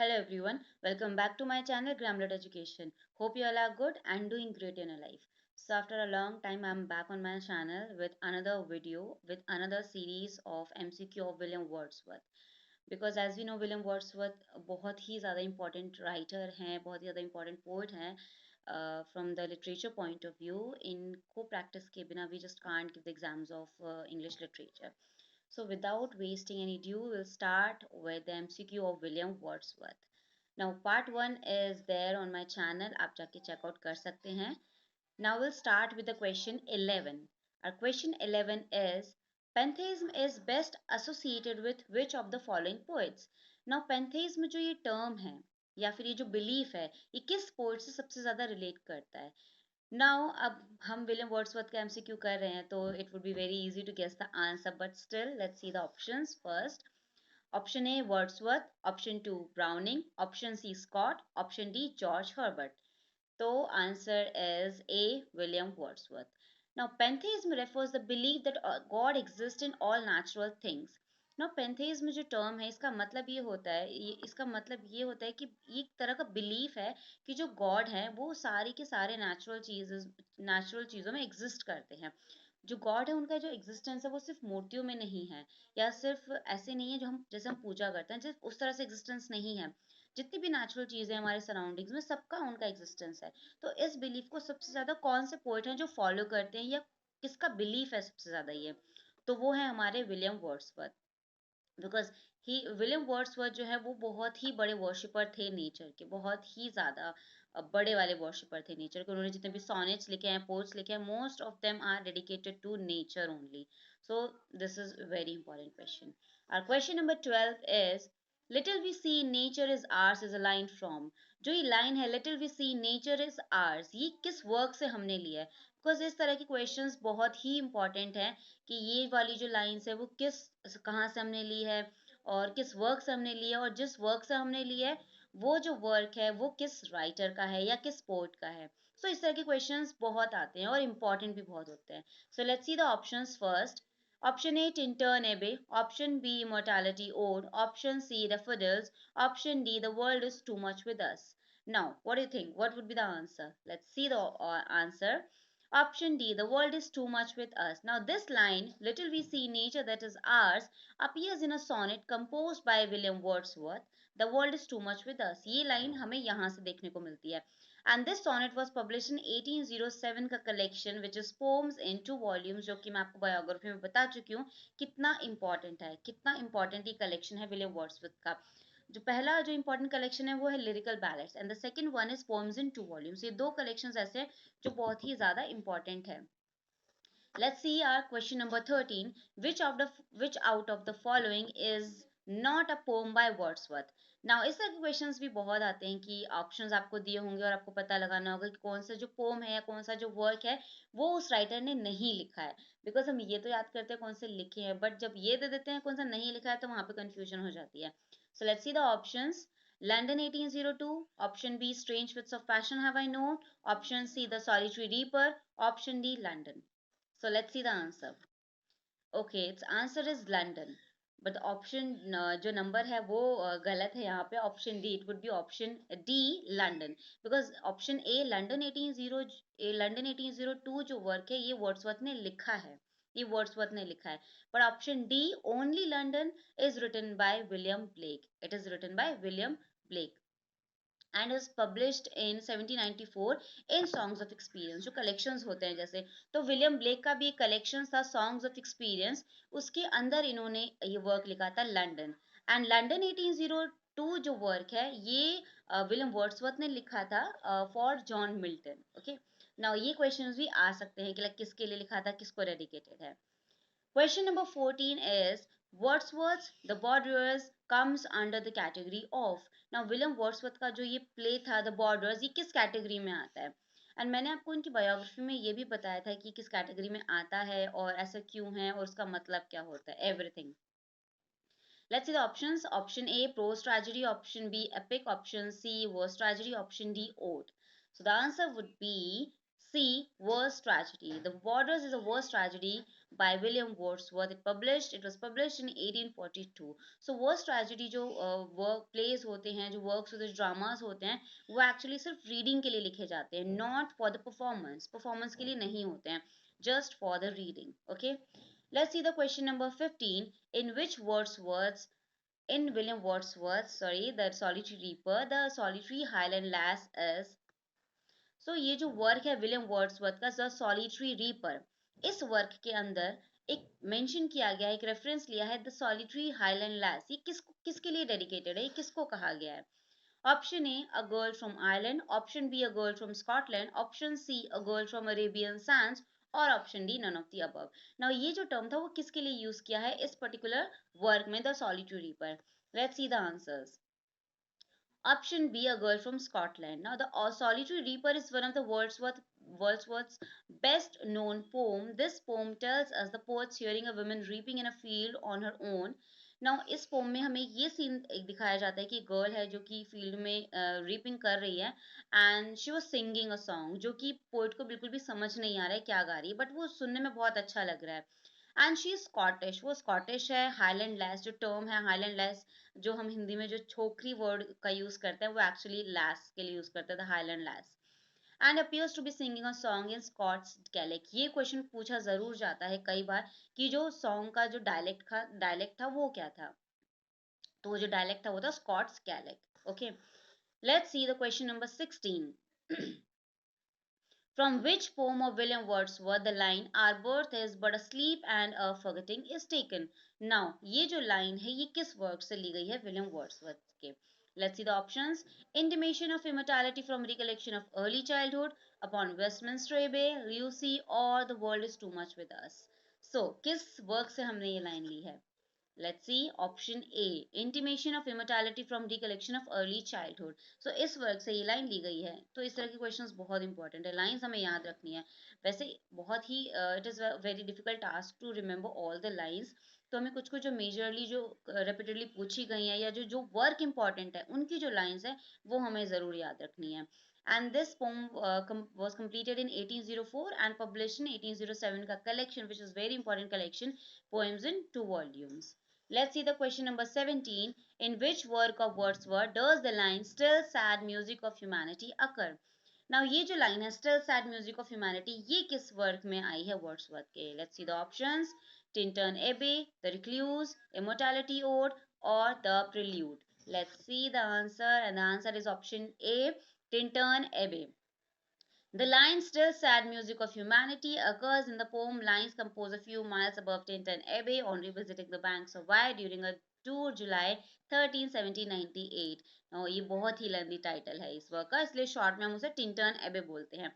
Hello everyone, welcome back to my channel Gramlet Education. Hope you all are good and doing great in your life. So after a long time I'm back on my channel with another video with another series of MCQ of William Wordsworth. Because as we know William Wordsworth बहुत ही ज़्यादा important writer हैं, बहुत ही ज़्यादा important poet हैं. From the literature point of view, इनको practice के बिना we just can't give the exams of English literature. So without wasting any due, we'll start with the MCQ of William Wordsworth. Now part 1 is there on my channel, आप जाके check out कर सकते हैं. Now we'll start with the question 11. Our question 11 is, pantheism is best associated with which of the following poets? Now pantheism जो ये term है या फिर ये जो belief है, ये किस poet से सबसे ज़्यादा relate करता है? Now, अब हम विलियम वर्ड्सवर्थ का एमसीक्यू कर रहे हैं तो it would be very easy to guess the answer, but still let's see the options first. Option A Wordsworth, option 2 Browning, option C Scott, option D George Herbert. So answer is A William Wordsworth. Now pantheism refers the belief that God exists in all natural things. Now pantheism जो term है इसका मतलब ये होता है इसका मतलब ये होता है कि ये एक तरह का belief है कि जो God है वो सारी के सारे natural चीज़ों में exist करते हैं. जो गॉड है उनका जो एग्जिस्टेंस है वो सिर्फ मूर्तियों में नहीं है या सिर्फ ऐसे नहीं है जो हम जैसे हम पूजा करते हैं सिर्फ उस तरह से एग्जिस्टेंस नहीं है. जितनी भी नेचुरल चीजें हमारे सराउंडिंग्स में सबका उनका एग्जिस्टेंस है. तो इस बिलीफ को सबसे ज्यादा कौन से पोएट हैं जो फॉलो करते हैं या किसका बिलीफ है सबसे ज्यादा ये, तो वो है हमारे William Wordsworth. Because he William Wordsworth जो है वो बहुत ही बड़े वर्शिपर थे नेचर के, बहुत ही ज्यादा बड़े वाले वर्शिपर थे नेचर के. उन्होंने जितने भी सॉनेट्स लिखे हैं, पोट्स लिखे हैं, most of them are dedicated to nature only. So this is very important question. Our question number 12 is, little we see nature is ours is a line from. जो ये लाइन है little we see nature is ours, ये किस work से हमने लिया है? Because इस तरह के क्वेश्चंस बहुत ही इंपॉर्टेंट हैं कि ये वाली जो लाइन्स है वो किस कहाँ से हमने ली है और किस वर्क से हमने लिया है, और जिस वर्क से हमने लिया है वो जो वर्क है वो किस राइटर का है या किस पोर्ट का है. सो इस तरह के क्वेश्चंस बहुत आते हैं और इम्पॉर्टेंट भी बहुत होते हैं. So let's see the options first. Option A Tintin Abbey, option B Immortality Ode, option C Daffodils, option D The World is Too Much with Us. Now, what do you think? What would be the answer? Let's see the answer. Option D, the world is too much with us. Now, this line, little we see nature that is ours, appears in a sonnet composed by William Wordsworth. The world is too much with us. ये line हमें यहाँ से देखने को मिलती है. And this sonnet was published in 1807 का collection, which is poems in 2 volumes, जो कि मैं आपको biography में बता चुकी हूँ कितना important है, कितना important ये collection है विलियम वर्ड्सवर्थ का. जो पहला जो इंपॉर्टेंट कलेक्शन है वो है lyrical ballads and the second one is poems in 2 volumes. ये दो कलेक्शंस ऐसे हैं जो बहुत ही ज्यादा इंपॉर्टेंट है. Let's see our question number 13. Which out of the following is not a poem by Wordsworth? Now इस तरह के क्वेश्चंस भी बहुत आते हैं कि ऑप्शंस आपको दिए होंगे और आपको पता लगाना होगा कि कौन सा जो पोम है या कौन सा जो वर्क है वो उस राइटर ने नहीं लिखा है. बिकॉज हम ये तो याद करते हैं कौन से लिखे हैं, बट जब ये दे देते हैं कौन सा नहीं लिखा है तो वहां पे कंफ्यूजन हो जाती है. So let's see the options. London 1802, option B Strange Fits of Passion Have I Known, option C The Solitary Reaper, option D London. So let's see the answer. Okay, its answer is London. But the option जो number है वो गलत है यहाँ पे. Option D, it would be option D London. Because option A London 1802 जो work है ये वर्ड्सवर्थ ने लिखा है, ये वर्ड्सवर्थ ने लिखा है. But option D only London is written by William Blake. It is written by William Blake and is published in 1794 in Songs of Experience. जो collections होते हैं जैसे, तो विलियम ब्लेक का भी एक collections था Songs of Experience, उसके अंदर इन्होंने ये वर्क लिखा था लंदन. एंड लंदन 1802 जो वर्क है ये विलियम वर्ड्सवर्थ ने लिखा था for John Milton. Okay, now ये क्वेश्चंस भी आ सकते हैं कि लाइक किसके लिए लिखा था, किसको डेडिकेटेड है. Question number 14 is, Wordsworth's The Borderers comes under the category of. Now William Wordsworth का जो ये प्ले था The Borderers, ये किस कैटेगरी में आता है? एंड मैंने आपको इनकी बायोग्राफी में ये भी बताया था कि किस कैटेगरी में आता है और ऐसा क्यों है और उसका मतलब क्या होता है, everything. Let's see the options. Option A prose tragedy, option B epic, option C verse tragedy, option D ode. So the answer would be C verse tragedy. The Borders is a verse tragedy by William Wordsworth. It was published in 1842. So worst tragedy जो work place होते हैं, जो works होते हैं, dramas होते हैं, वो actually सिर्फ रीडिंग के लिए लिखे जाते हैं, not for the performance, performance के लिए नहीं होते हैं, just for the reading. Okay, let's see the question number 15. In which Wordsworth in William Wordsworth, sorry, the Solitary Reaper, the Solitary Highland Lass is. So ये जो work है William Wordsworth का the solitary reaper, इस work के अंदर एक mention किया गया है, एक रेफरेंस लिया है द सॉलिटरी हाईलैंड लैस. ये किसके लिए डेडिकेटेड है, ये किसको कहा गया है? Option A a girl from Ireland, option B a girl from Scotland, option C a girl from Arabian sands, और option D none of the above. Now ये जो टर्म था वो किसके लिए यूज किया है इस पर्टिकुलर वर्क में the solitary reaper? Let's see the answers. Option B, A Girl from Scotland. Now, the Solitary Reaper is one of the Wordsworth's best known poem. This poem tells us the poet's hearing a woman reaping in a field on her own. Now, इस pome में हमें ये scene दिखाया जाता है कि girl है जो कि फील्ड में रीपिंग कर रही है, and she was singing a song जो कि पोएट को बिल्कुल भी समझ नहीं आ रहा है क्या गा रही है, बट वो सुनने में बहुत अच्छा लग रहा है. एंड शी इज स्कॉटिश, वो स्कॉटिश है. हाईलैंड लैस जो टर्म है, हाईलैंड लैस जो हम हिंदी में जो छोकरी वर्ड का यूज करते हैं वो एक्चुअली लैस के लिए यूज करते हैं, the highland lass. And appears to be singing a song in Scots Gaelic. ये क्वेश्चन पूछा जरूर जाता है कई बार कि जो सॉन्ग का जो डायलेक्ट था वो क्या था. तो वो जो डायलेक्ट था वो था Scots Gaelic. Okay, let's see the question number 16. From which poem of William Wordsworth the line "Our birth is but a sleep and a forgetting" is taken? Now, ये जो line है ये किस वर्क से ली गई है विलियम वर्ड्सवर्थ के? Let's see the options. Intimation of immortality from recollection of early childhood, Upon Westminster Abbey, Lucy, or The world is too much with us. So, किस वर्क से हमने ये लाइन ली है? Let's see option A, intimation of immortality from recollection of early childhood. So इस work से ये line ली गई है. तो इस तरह के क्वेश्चंस बहुत इंपॉर्टेंट है, लाइंस हमें याद रखनी है. वैसे बहुत ही it is very difficult task to remember all the lines. तो हमें कुछ कुछ जो मेजरली जो रिपीटेडली पूछी गई हैं या जो जो वर्क इंपॉर्टेंट है उनकी जो लाइंस है वो हमें ज़रूर याद रखनी है. And this poem was completed in 1804 and published in 1807 का collection, which is very important collection, poems in 2 volumes. Let's see the question number 17. In which work of Wordsworth does the line "Still sad music of humanity" occur? Now ये जो line है "Still sad music of humanity" ये किस work में आई है Wordsworth के? Let's see the options. Tintern Abbey, The Recluse, Immortality Ode, or The Prelude. Let's see the answer, and the answer is option A, Tintern Abbey. The line "Still sad music of humanity" occurs in the poem lines composed a few miles above Tintern Abbey on revisiting the banks of Wye during a tour July 13, 1798. Now, ये बहुत ही लेंदी title है इस work का, इसलिए short में हम उसे Tintern Abbey बोलते हैं.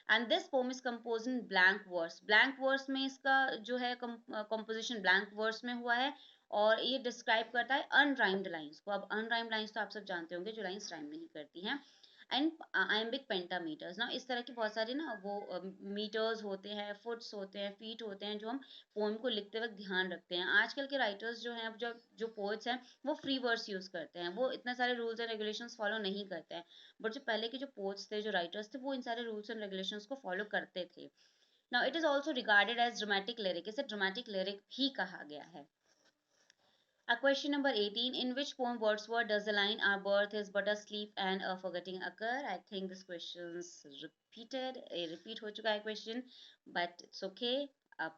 And this poem is compose in blank verse. Blank verse में इसका जो है कंपोजिशन ब्लैंक वर्स में हुआ है, और ये डिस्क्राइब करता है अनराइम्ड लाइंस को. अब अनराइम्ड लाइंस तो आप सब जानते होंगे, जो लाइंस राइम नहीं करती हैं. एंड iambic pentameters ना, इस तरह के बहुत सारे ना वो मीटर्स होते हैं, फुट्स होते हैं, फीट होते हैं, जो हम पोएम को लिखते वक्त ध्यान रखते हैं. आजकल के राइटर्स जो हैं, जो जो पोएट्स हैं, वो फ्री वर्ड्स यूज करते हैं, वो इतने सारे रूल्स एंड रेगुलेशंस फॉलो नहीं करते हैं. बट जो पहले के जो पोएट्स थे, जो राइटर्स थे, वो इन सारे रूल्स एंड रेगुलेशंस को फॉलो करते थे. Now it is also regarded as dramatic lyric. इसे ड्रामेटिक लिरिक भी कहा गया है. Question number 18. In which poem Wordsworth does the line "Our birth is but a sleep and a forgetting" occur? I think this question's repeated. Repeat हो चुका है question, but it's okay.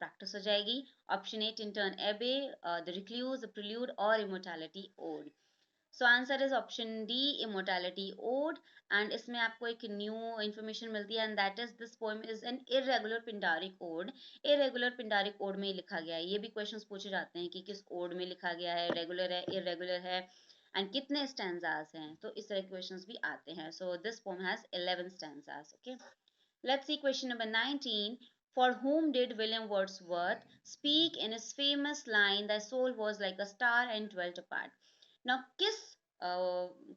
Practice हो जाएगी. Option A, Tintern Abbey, The Recluse, The Prelude, or Immortality Ode. So answer is option D, Immortality Ode. And इसमें आपको एक new information मिलती है, and that is this poem is an irregular Pindaric ode. Irregular Pindaric ode में लिखा गया है. ये भी questions पूछे जाते हैं कि किस ode में लिखा गया है, regular है, irregular है, and कितने stanzas हैं. तो इस तरह के questions भी आते हैं. So this poem has 11 stanzas. Okay. Let's see question number 19. For whom did William Wordsworth speak in his famous line "Thy soul was like a star and dwelt apart"? Now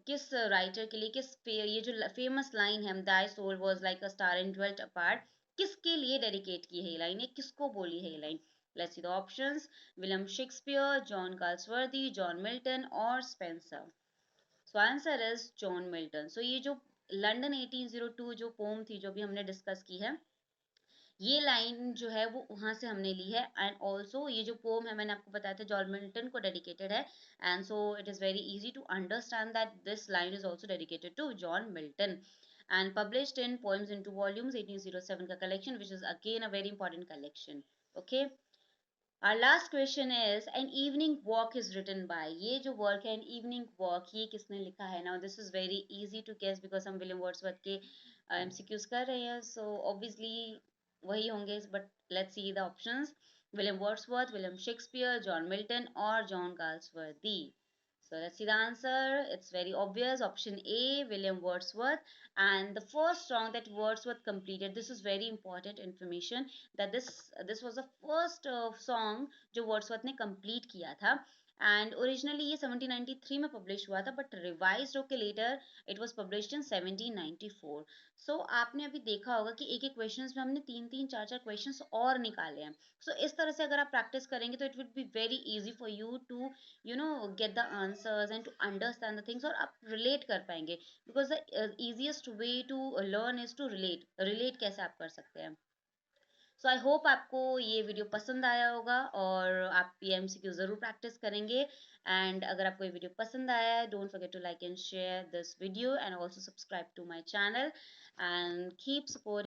किस writer के लिए, ये जो famous line है "Thy soul was like a star and dwelt apart", किसके लिए dedicate की है ये लाइन, ये किसको बोली है ये line? Let's see the options. William Shakespeare, John Galsworthy, John Milton, or Spenser. So answer is John Milton. So ये जो लंदन 1802 जो पोम थी जो भी हमने डिस्कस की है, ये लाइन जो है वो वहाँ से हमने ली है। एंड ऑल्सो ये जो पोम है मैंने आपको बताया था जॉन मिल्टन को डेडिकेटेड है, and so it is very easy to understand that this line is also dedicated to John Milton and published in Poems into Volumes 1807 का collection, which is again a very important collection. Okay. Our last question is an evening walk is written by. ये जो work है an evening walk ये किसने लिखा है? Now this is very easy to guess because हम William Wordsworth के MCQs कर रहे हैं, so obviously वही होंगे, but let's see the options. William Wordsworth, William Shakespeare, John Milton or John Galsworthy. So let's see the answer. It's very obvious. Option A, William Wordsworth. And the first song that Wordsworth completed, this is very important information that this was the first song जो Wordsworth ने complete किया था. And originally ये 1793 में publish हुआ था, but revised होके later it was published in 1794. So आपने अभी देखा होगा कि एक एक questions में हमने तीन तीन चार चार questions और निकाले हैं. So इस तरह से अगर आप practice करेंगे तो it would be very easy for you to get the answers and to understand the things, और आप relate कर पाएंगे because the easiest way to learn is to relate कैसे आप कर सकते हैं. सो आई होप आपको ये वीडियो पसंद आया होगा और आप ये एमसीक्यू ज़रूर प्रैक्टिस करेंगे. एंड अगर आपको ये वीडियो पसंद आया है don't forget to like and share this video and also subscribe to my channel and keep support